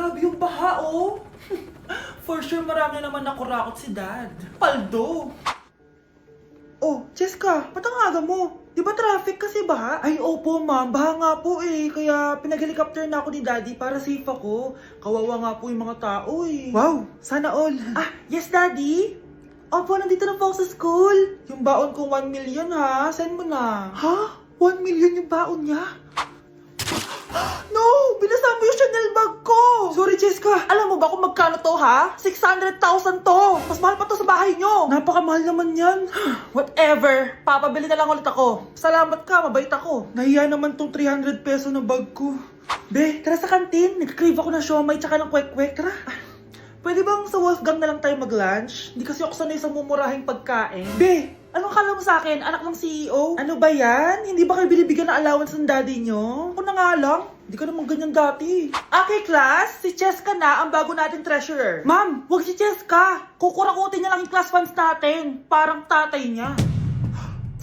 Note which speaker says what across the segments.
Speaker 1: Grabe yung baha, oh. For sure, marami naman nakurakot si Dad. Paldo. Oh, Cheska, ba't ang aga mo? Di ba traffic kasi baha? Ay, opo ma'am, baha nga po eh. Kaya pinag-helicopter na ako ni Daddy para safe ako. Kawawa nga po yung mga tao eh. Wow, sana all. Ah, yes Daddy? Opo, nandito na po ako sa school. Yung baon kong 1 million ha, send mo na. Ha? 1 million yung baon niya? No! Binasa mo yung Chanel bag ko! Sorry, Cheska. Alam mo ba kung magkano to, ha? 600,000 to! Mas mahal pa to sa bahay nyo! Napakamahal naman yan. Whatever. Papabili na lang ulit ako. Salamat ka, mabait ako. Nahiya naman tong 300 peso na bag ko. Be, tara sa kantin. Nag-crave ako ng siomay tsaka ng kwek-kwek. Tara. Pwede bang sa Wolfgang na lang tayo mag-lunch? Hindi kasi ako sanay sa mumurahing pagkain. Be, anong kala mo sa akin? Anak ng CEO? Ano ba yan? Hindi ba kayo binibigyan ng allowance ng daddy nyo? Ako na nga lang. Hindi ka naman ganyan dati. Okay, class. Si Cheska na ang bago nating treasurer. Ma'am, wag si Cheska. Kukurakutin niya lang yung class funds natin. Parang tatay niya.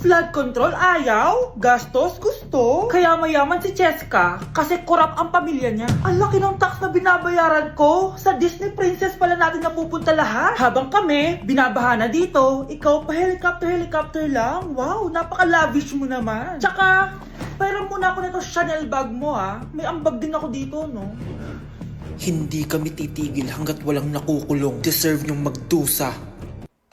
Speaker 1: Flood control, ayaw. Gastos, gusto. Kaya mayaman si Cheska kasi korap ang pamilya niya. Ang laki ng tax na binabayaran ko. Sa Disney Princess pala natin napupunta lahat. Habang kami, binabaha na dito. Ikaw pa helicopter lang. Wow, napaka-lavish mo naman. Tsaka, pera muna ako nito Chanel bag mo ha. May ambag din ako dito, no?
Speaker 2: Hindi kami titigil hanggat walang nakukulong. Deserve niyong magdusa.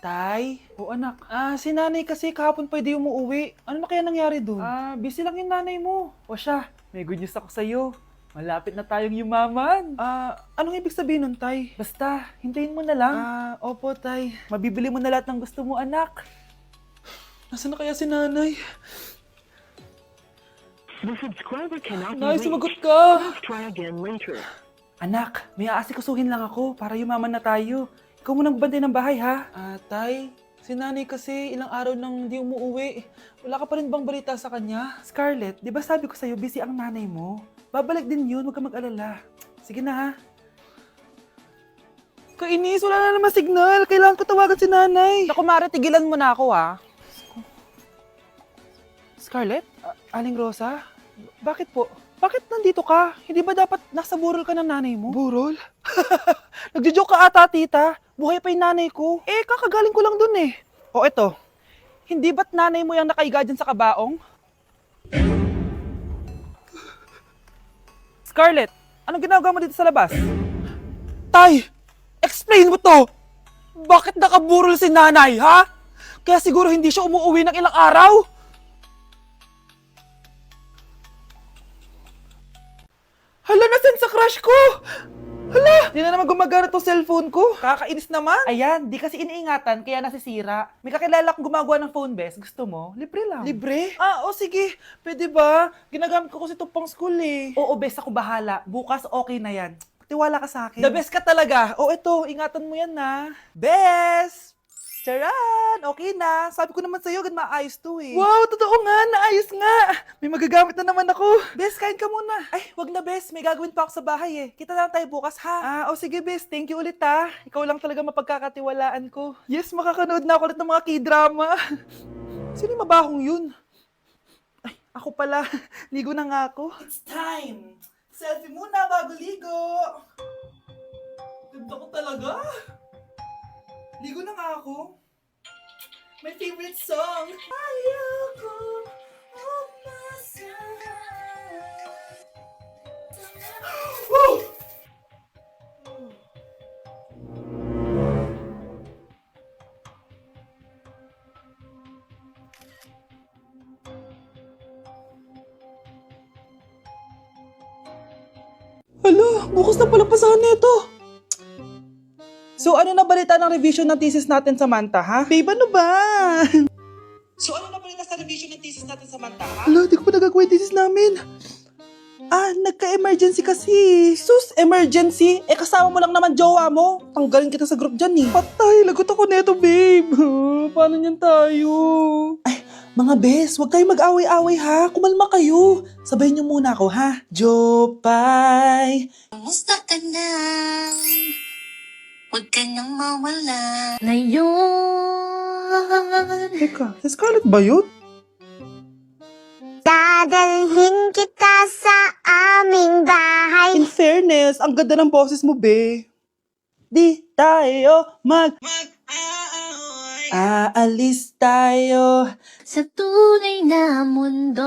Speaker 1: Tay? O anak, si nanay kasi kahapon pwede umuwi. Ano na kaya nangyari doon? Busy lang yung nanay mo. O siya, may good news ako sa'yo. Malapit na tayong yumaman. Anong ibig sabihin nun, Tay? Basta, hintayin mo na lang. Opo, Tay. Mabibili mo na lahat ng gusto mo, anak. Nasaan na kaya si nanay?
Speaker 3: The subscriber cannot be
Speaker 1: Nay,
Speaker 3: reached.
Speaker 1: sumagot ka!
Speaker 3: Please try again later.
Speaker 1: Anak, may aasikasuhin lang ako para yumaman na tayo. Ikaw munang bantay ng bahay, ha? Tay, si nanay kasi ilang araw nang di umuwi. Wala ka pa rin bang balita sa kanya? Scarlett, di ba sabi ko sa'yo busy ang nanay mo? Babalik din yun, huwag ka mag-alala. Sige na, ha? Kainis, wala na naman signal. Kailangan ko tawagan si nanay. Naku, Mare, tigilan mo na ako, ha? Scarlett? Aling Rosa? Bakit po? Bakit nandito ka? Hindi ba dapat nasa burol ka ng nanay mo? Burol? Nagjo-joke ka ata, tita. Buhay pa yung nanay ko. Eh, kakagaling ko lang dun eh. O eto, hindi ba't nanay mo yung nakaiga dyan sa kabaong? Scarlett, anong ginagawa mo dito sa labas? Tay, explain mo to! Bakit nakaburol si nanay, ha? Kaya siguro hindi siya umuwi ng ilang araw? Hala, nasan sa crush ko? Hala, di na naman gumagana tong cellphone ko. Kakainis naman. Ayan, di kasi iniingatan, kaya nasisira. May kakilala kong gumagawa ng phone best. Gusto mo? Libre lang. Libre? O sige. Pwede ba? Ginagamit ko kasi ito pang school eh. Oo, best ako bahala. Bukas okay na yan. Tiwala ka sa akin. The best ka talaga. O ito, ingatan mo yan na. Best! Charan! Okay na. Sabi ko naman sa'yo, maayos to eh. Wow, totoo nga. Naayos nga. May magagamit na naman ako. Bes, kain ka muna. Ay, wag na Bes. May gagawin pa ako sa bahay eh. Kita na lang tayo bukas ha. O sige Bes. Thank you ulit ha. Ikaw lang talaga mapagkakatiwalaan ko. Yes, makakanood na ako ulit ng mga K-drama. Sino yung mabahong yun? Ay, ako pala. Ligo na nga ako. It's time. Selfie muna bago ligo. Ganda ko talaga. Ligo na nga ako. My favorite song. Ayoko umasahan. Woo! Hala, bukas na pala pasahan nito. So ano na balita ng revision ng thesis natin, Samantha, ha? Babe, ano ba? So ano na balita sa revision ng thesis natin, Samantha, ha? Hala, di ko pa nagagawa yung thesis namin. Nagka-emergency kasi. Sus, emergency? Eh kasama mo lang naman jowa mo. Tanggalin kita sa group dyan eh. Patay, lagot ako neto, babe. Paano niyan tayo? Ay, mga bes, huwag kayo mag-away-away ha. Kumalma kayo. Sabayin niyo muna ako ha. Jopay.
Speaker 4: Kumusta ka na? Huwag ka nang mawala. Ngayon,
Speaker 1: Teka, si Scarlett ba yun?
Speaker 4: dadalhin kita sa aming bahay.
Speaker 1: In fairness, fairness, ang ganda ng boses mo, be. Di tayo aalis tayo.
Speaker 4: Sa tunay na mundo.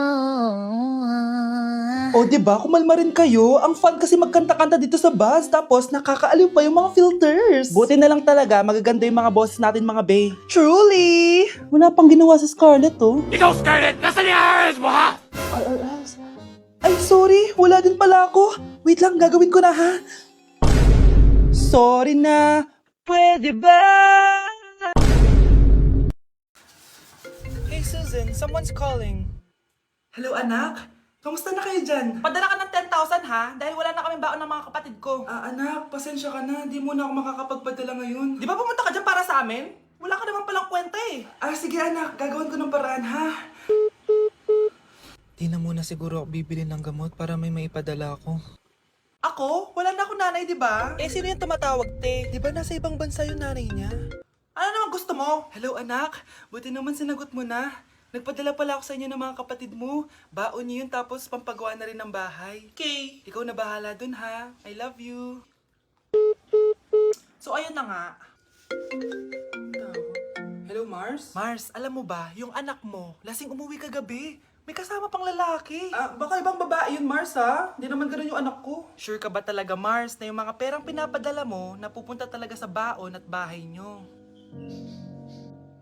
Speaker 1: O, diba? Kumalma rin kayo. Ang fun kasi magkanta-kanta dito sa bus. Tapos, nakakaaliw pa yung mga filters. Buti na lang talaga, magaganda yung mga boses natin, mga bay. Truly! Wala pang ginawa sa Scarlett, oh.
Speaker 5: Ikaw, Scarlett! Nasaan yung IRS mo, ha?
Speaker 1: Ay, sorry. Wala din pala ako. Wait lang, gagawin ko na, ha? Sorry na. Pwede ba? Hey, Susan. Someone's calling. Hello, anak. Kamusta na kayo dyan?
Speaker 6: Padala ka ng 10,000 ha, dahil wala na kaming baon ng mga kapatid ko.
Speaker 1: Anak, pasensya ka na. Di mo na ako makakapagpadala ngayon.
Speaker 6: Di ba pumunta ka dyan para sa amin? Wala ka naman palang kwenta eh.
Speaker 1: Sige anak, gagawin ko ng paraan, ha?
Speaker 2: Di na muna siguro ako bibili ng gamot para may maipadala ako.
Speaker 6: Ako? Wala na akong nanay, di ba?
Speaker 1: Sino yung tumatawag, te? Di ba nasa ibang bansa yung nanay niya?
Speaker 6: Ano naman gusto mo?
Speaker 1: Hello, anak. Buti naman sinagot mo na. Nagpadala pala ako sa inyo ng mga kapatid mo. Baon niyo yun tapos pampagawa na rin ng bahay.
Speaker 6: Okay.
Speaker 1: Ikaw na bahala dun, ha? I love you.
Speaker 6: So ayun na nga.
Speaker 1: Hello, Mars?
Speaker 6: Mars, alam mo ba, yung anak mo, lasing umuwi kagabi. May kasama pang lalaki.
Speaker 1: Baka ibang babae yun, Mars, ha? Hindi naman ganun yung anak ko.
Speaker 6: Sure ka ba talaga, Mars, na yung mga perang pinapadala mo, napupunta talaga sa baon at bahay nyo?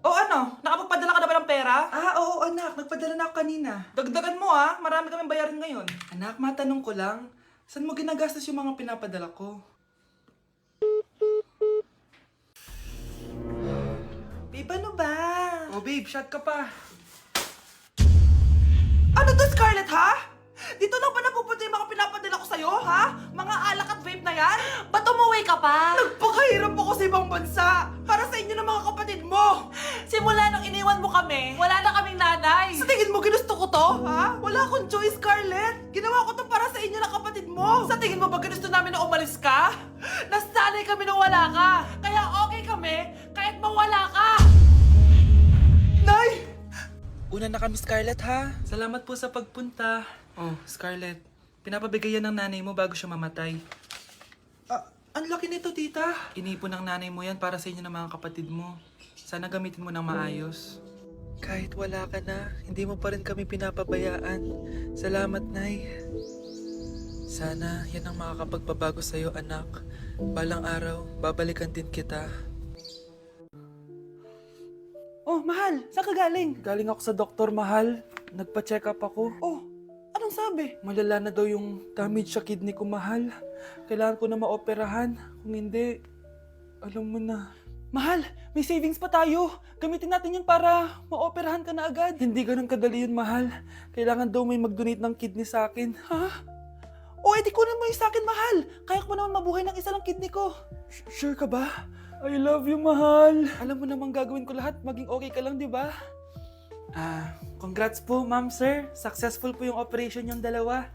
Speaker 6: O ano? Nakapagpadala ka na ba ng pera?
Speaker 1: Oo, anak. Nagpadala na ako kanina.
Speaker 6: Dagdagan mo ha, marami kaming bayarin ngayon.
Speaker 1: Anak, matanong ko lang. Saan mo ginagastos yung mga pinapadala ko?
Speaker 6: Babe, ano ba?
Speaker 1: Oh, babe, shot ka pa.
Speaker 6: Ano to, Scarlett, ha? Dito lang ba napupunta yung mga pinapadala ko sa'yo, ha? Mga alak at vape na yan? Ba't umuwi ka pa? Nagpakahirap ako sa ibang bansa para sa inyo ng mga kapatid mo. Simula nung iniwan mo kami, wala na kaming nanay. Sa tingin mo ginusto ko to, ha? Wala akong choice, Scarlett. Ginawa ko to para sa inyo ng kapatid mo. Sa tingin mo ba ginusto namin na umalis ka? Nasanay kami nung wala ka. Kaya okay kami kahit mawala ka.
Speaker 1: Nay!
Speaker 2: Una na kami, Scarlett, ha?
Speaker 1: Salamat po sa pagpunta. Oh, Scarlett, pinapabigay yan ng nanay mo bago siya mamatay.
Speaker 6: Ang laki nito, tita.
Speaker 1: Inipon ng nanay mo yan para sa inyo ng mga kapatid mo. Sana gamitin mo ng maayos.
Speaker 2: Kahit wala ka na, hindi mo pa rin kami pinapabayaan. Salamat, Nay. Sana yan ang makakapagpabago sa'yo, anak. Balang araw, babalikan din kita.
Speaker 1: Oh, mahal, saan ka galing? Galing ako sa doktor, mahal. Nagpa-check up ako.
Speaker 6: Oh, anong sabi?
Speaker 1: Malala na daw yung damage sa kidney ko, mahal. Kailangan ko na maoperahan. Kung hindi, alam mo na.
Speaker 6: Mahal, may savings pa tayo. Gamitin natin yun para maoperahan ka na agad.
Speaker 1: Hindi ganun kadali yun, mahal. Kailangan daw may mag-donate ng kidney sa akin.
Speaker 6: Ha? O, edi kunin mo yung sa akin, mahal. Kaya ko naman mabuhay ng isa lang kidney ko.
Speaker 1: Sure ka ba? I love you, mahal. Alam mo namang gagawin ko lahat. Maging okay ka lang, di ba? Congrats po, ma'am, sir. Successful po yung operation yung dalawa.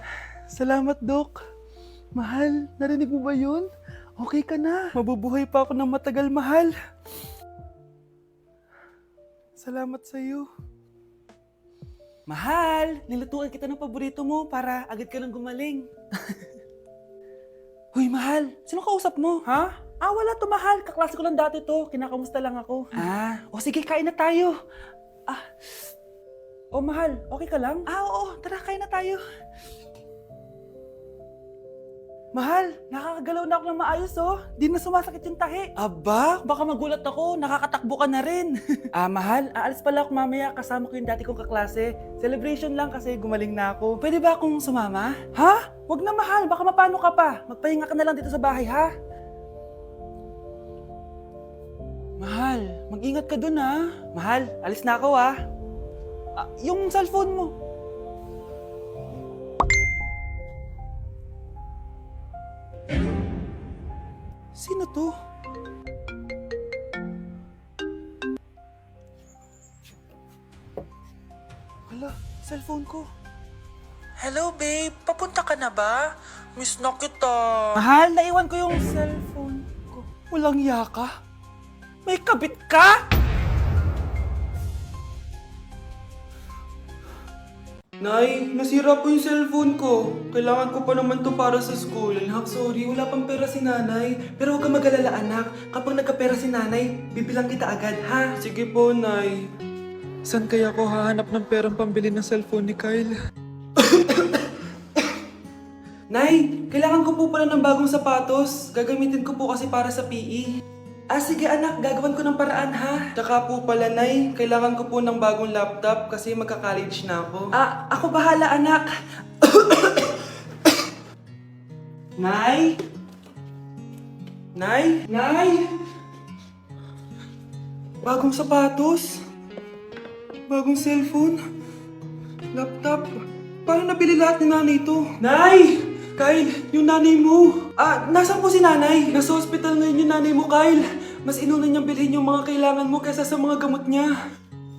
Speaker 1: Salamat, Dok. Mahal, narinig mo ba yun? Okay ka na. Mabubuhay pa ako ng matagal, mahal. Salamat sa'yo. Mahal, nilutuan kita ng paborito mo para agad ka nang gumaling. Hoy, mahal, sino kausap mo? Ha? Wala to, mahal. Kaklase ko lang dati to. Kinakamusta lang ako. Sige, kain na tayo. Mahal, okay ka lang? Oo, tara, kain na tayo. Mahal, nakakagalaw na ako ng maayos, oh. Di na sumasakit yung tahi. Aba, baka magulat ako. Nakakatakbo ka na rin. Mahal, aalis pala ako mamaya. Kasama ko yung dati kong kaklase. Celebration lang kasi gumaling na ako. Pwede ba akong sumama? Ha? Wag na, mahal. Baka mapano ka pa. Magpahinga ka na lang dito sa bahay, ha? Mahal, mag-ingat ka dun, ha? Mahal, alis na ako, ha? Yung cellphone mo. Sino to? Hala, cellphone ko.
Speaker 2: Hello, babe. Papunta ka na ba? Miss na kita.
Speaker 1: Mahal, naiwan ko yung cellphone ko. Walang yaka. May kabit ka?
Speaker 2: Nay, nasira po yung cellphone ko. Kailangan ko pa naman to para sa school. Anak, sorry, wala pang pera si nanay. Pero huwag ka mag-alala, anak. Kapag nagkapera si nanay, bibilang kita agad, ha? Sige po, Nay. Saan kaya ako hahanap ng perang pambili ng cellphone ni Kyle? Nay, kailangan ko po pala ng bagong sapatos. Gagamitin ko po kasi para sa PE. Ah, sige anak, gagawin ko ng paraan ha. Tsaka po pala, Nay, kailangan ko po ng bagong laptop kasi magka-college na ako. Ah, ako bahala anak. Nay? Nay? Nay? Bagong sapatos? Bagong cellphone? Laptop? Paano nabili lahat ni nanay ito? Nay! Kyle, yung nanay mo. Ah, nasan po si nanay? Nasa hospital ngayon yung nanay mo, Kyle. Mas inuna niyang bilhin yung mga kailangan mo kaysa sa mga gamot niya.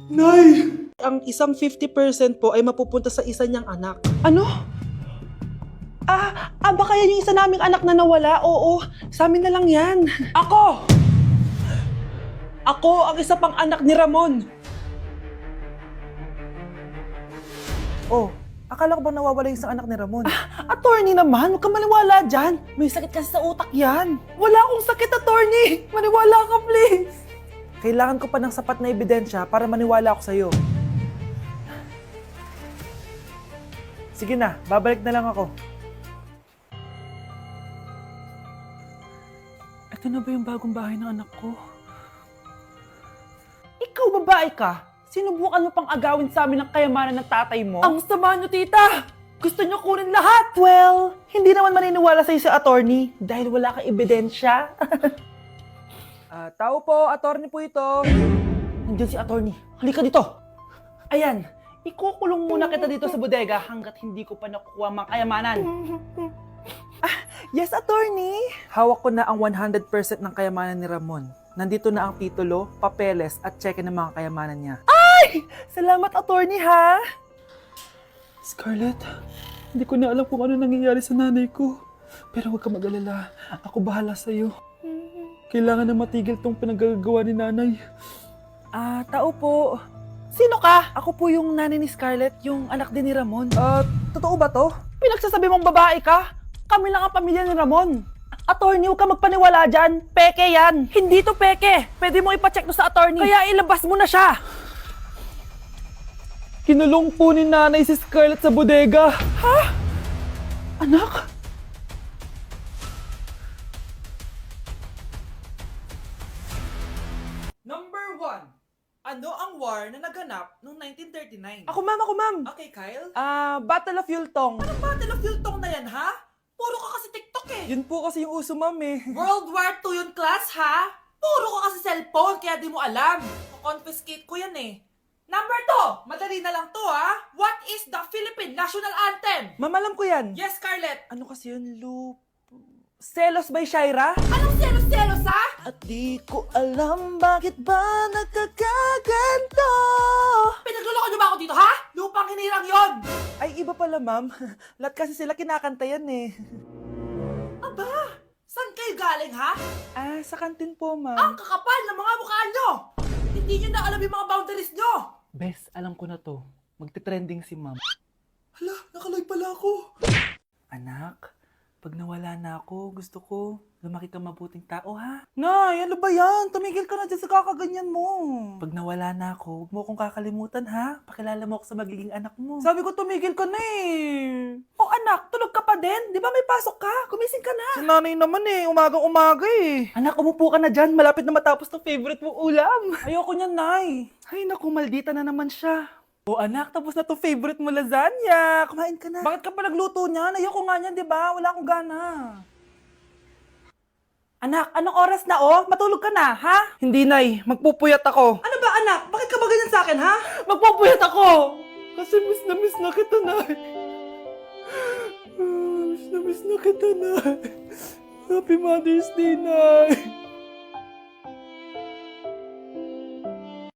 Speaker 2: Nay! Ang isang 50% po ay mapupunta sa isa niyang anak.
Speaker 6: Ano? Baka yan yung isa naming anak na nawala? Oo, sa amin na lang yan. Ako! Ako ang isa pang anak ni Ramon.
Speaker 1: Oh, akala ko ba nawawala yung isang anak ni Ramon?
Speaker 6: Attorney naman, huwag ka maniwala dyan. May sakit kasi sa utak yan. Wala akong sakit, attorney. Maniwala ka, please.
Speaker 1: Kailangan ko pa ng sapat na ebidensya para maniwala ako sa'yo. Sige na, babalik na lang ako.
Speaker 6: Ito na ba yung bagong bahay ng anak ko? Ikaw, babae ka? Sinubukan mo pang agawin sa amin ang kayamanan ng tatay mo? Ang sama nyo, tita! Gusto nyo kunin lahat! Well, hindi naman maniniwala sa'yo si attorney dahil wala kang ebidensya.
Speaker 1: Tao po, attorney po ito.
Speaker 6: Nandiyan si attorney. Halika dito! Ayan, ikukulong muna kita dito sa bodega hanggat hindi ko pa nakukuha mga kayamanan. Yes, attorney!
Speaker 1: Hawak ko na ang 100% ng kayamanan ni Ramon. Nandito na ang titulo, papeles at cheque ng mga kayamanan niya.
Speaker 6: Salamat, attorney, ha?
Speaker 2: Scarlett, hindi ko na alam kung ano nangyayari sa nanay ko. Pero huwag ka mag-alala. Ako bahala sa'yo. Kailangan na matigil tong pinagagawa ni nanay.
Speaker 1: Tao po.
Speaker 6: Sino ka?
Speaker 1: Ako po yung nanay ni Scarlett, yung anak din ni Ramon. Totoo ba to?
Speaker 6: Pinagsasabi mong babae ka? Kami lang ang pamilya ni Ramon. Attorney, huwag ka magpaniwala dyan. Peke yan. Hindi to peke. Pwede mo ipacheck to sa attorney. Kaya ilabas mo na siya.
Speaker 2: Kinulong po ni nanay si Scarlett sa bodega.
Speaker 6: Ha? Anak?
Speaker 1: Number 1. Ano ang war na naganap noong 1939?
Speaker 6: Ako, ma'am.
Speaker 1: Okay, Kyle.
Speaker 6: Battle of Yultong.
Speaker 1: Anong Battle of Yultong na yan, ha? Puro ka kasi TikTok eh.
Speaker 2: Yun po kasi yung uso, ma'am eh.
Speaker 1: World War II yun, class, ha? Puro ka kasi cellphone, kaya di mo alam. Confiscate ko yan eh. Number 2, madali na lang to, ha? What is the Philippine National Anthem?
Speaker 6: Ma'am, alam ko yan.
Speaker 1: Yes, Scarlett.
Speaker 6: Ano kasi yun, Selos by Shaira?
Speaker 1: Anong selos-selos, ha?
Speaker 6: At di ko alam bakit ba nagkakaganto.
Speaker 1: Pinagluloko niyo ba ako dito, ha? Lupang hinirang yon.
Speaker 6: Ay, iba pala, ma'am. Lahat kasi sila kinakanta yan eh.
Speaker 1: Aba, saan kayo galing, ha?
Speaker 6: Sa kantin po, ma'am.
Speaker 1: Ang kakapal ng mga mukha nyo. Hindi nyo na alam yung mga boundaries nyo.
Speaker 6: Bes, alam ko na to. Magte-trending si ma'am.
Speaker 2: Hala, nakalive pala ako.
Speaker 6: Anak, pag nawala na ako, gusto ko lumaki ka mabuting tao, ha? Nay, ano ba yan? Tumigil ka na dyan sa kakaganyan mo. Pag nawala na ako, huwag mo akong kakalimutan, ha? Pakilala mo ako sa magiging anak mo. Sabi ko, tumigil ka na eh. Oh, anak, tulog ka pa din? Di ba may pasok ka? Kumising ka na. Si nanay naman eh, umagang-umaga eh. Anak, umupo ka na dyan. Malapit na matapos ng favorite mong ulam. Ayoko niyan, Nay. Ay, naku, maldita na naman siya. Oh anak, tapos na to favorite mo lasagna. Kumain ka na. Bakit ka pa nagluto niyan? Ayoko nga niyan, di ba? Wala akong gana. Anak, anong oras na oh? Matulog ka na, ha? Hindi, Nay. Magpupuyat ako.
Speaker 1: Ano ba, anak? Bakit ka ba ganyan sa akin, ha?
Speaker 6: Magpupuyat ako! Kasi miss na kita, Nay. Miss na kita, Nay. Happy Mother's Day, Nay.